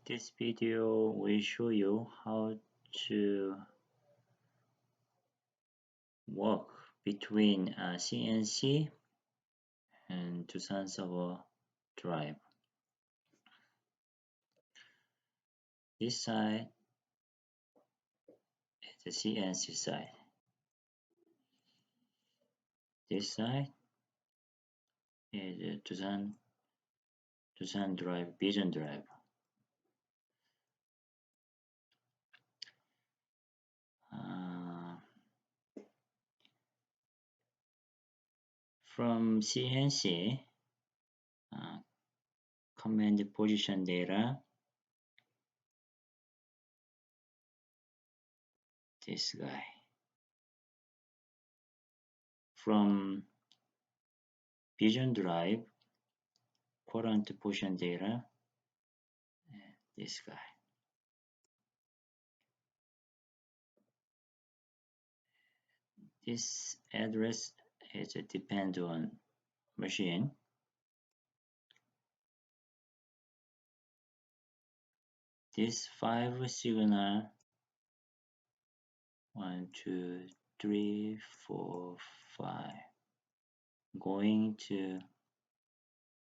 This video will show you how to work between CNC and Tucson server drive. This side is the CNC side. This side is the Tucson drive, Vision drive. From CNC, command position data, this guy. From Vision drive, current position data, this guy. This address is depend on machine. This 5 signal 1, 2, 3, 4, 5 going to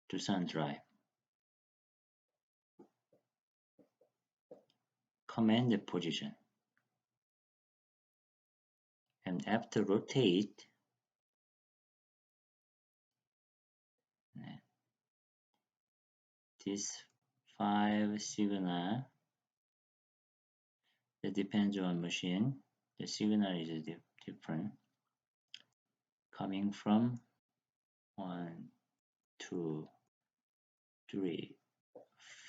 Tucson drive. Command the position, and after rotate, this 5 signal, that depends on machine, the signal is different, coming from 1, 2, 3,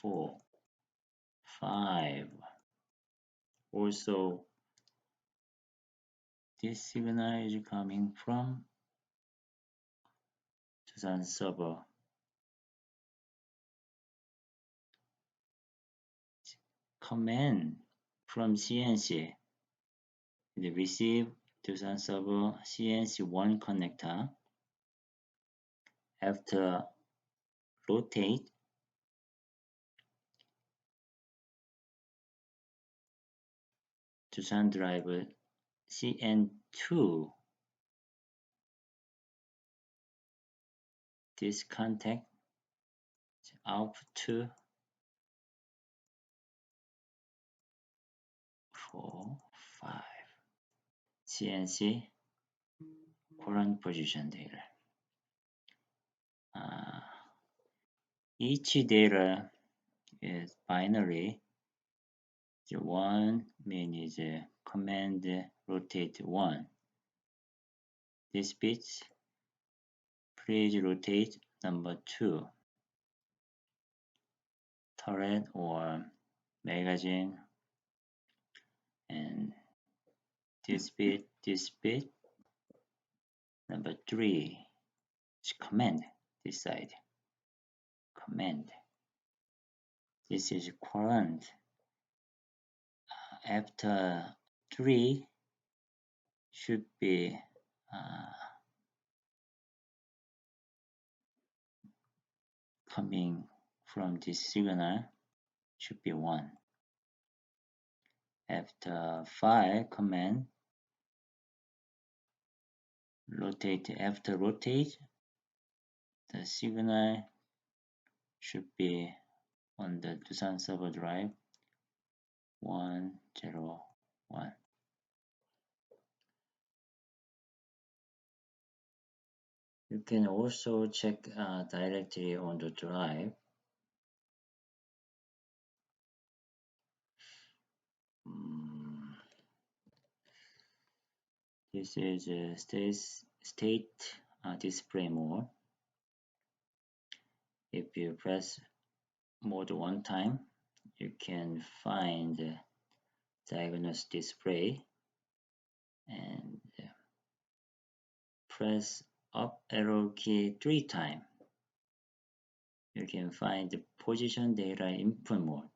4, 5. Also, this signal is coming from Tucson server. Command from CNC, they receive Tucson server CNC1 connector. After rotate, Tucson driver CN2, this contact out to 4, 5 CNC current position data. Each data is binary. The one means command rotate 1. This bit, please rotate number 2. Turret or magazine, and this bit, number 3 is command, this side, command. This is current. After 3 should be coming from this signal, should be 1. After 5 command, rotate. After rotate, the signal should be on the Tucson server drive 1, 0, 1. You can also check directly on the drive. This is a state display mode. If you press mode 1 time, you can find the diagnosis display, and press up arrow key 3 times. You can find the position data input mode.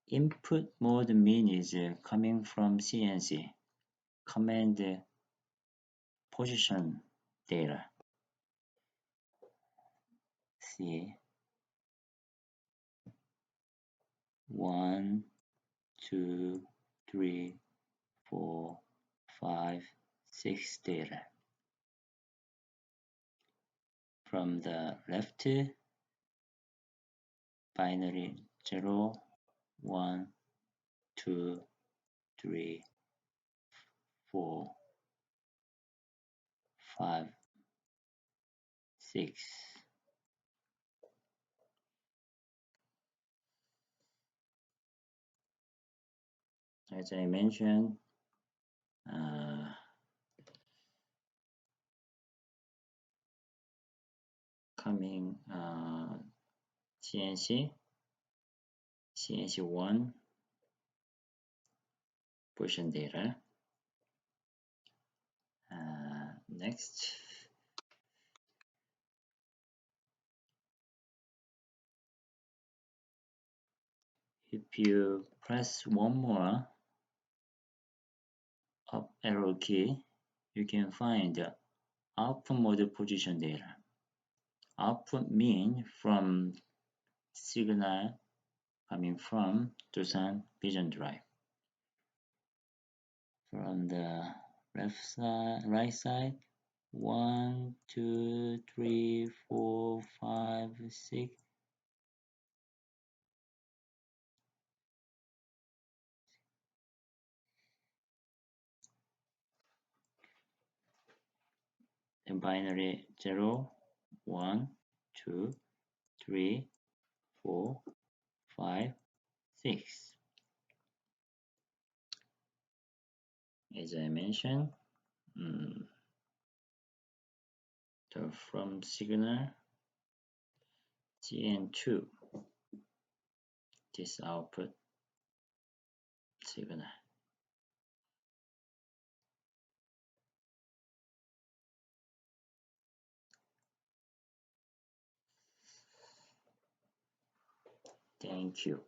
Input mode means coming from CNC. Command position data. See, 1, 2, 3, 4, 5, 6 data. From the left, binary 0, 1, 2, 3, 4, 5, 6. As I mentioned, coming CNC 1 position data. Next, if you press one more up arrow key, you can find the output mode position data. Output mean from signal coming from Tucson Vision Drive. From the left side, right side, 1, 2, 3, 4, 5, 6. And binary 0, 1, 2, 3, 4, 5, 6. As I mentioned, the from signal CN2, this output signal. Thank you.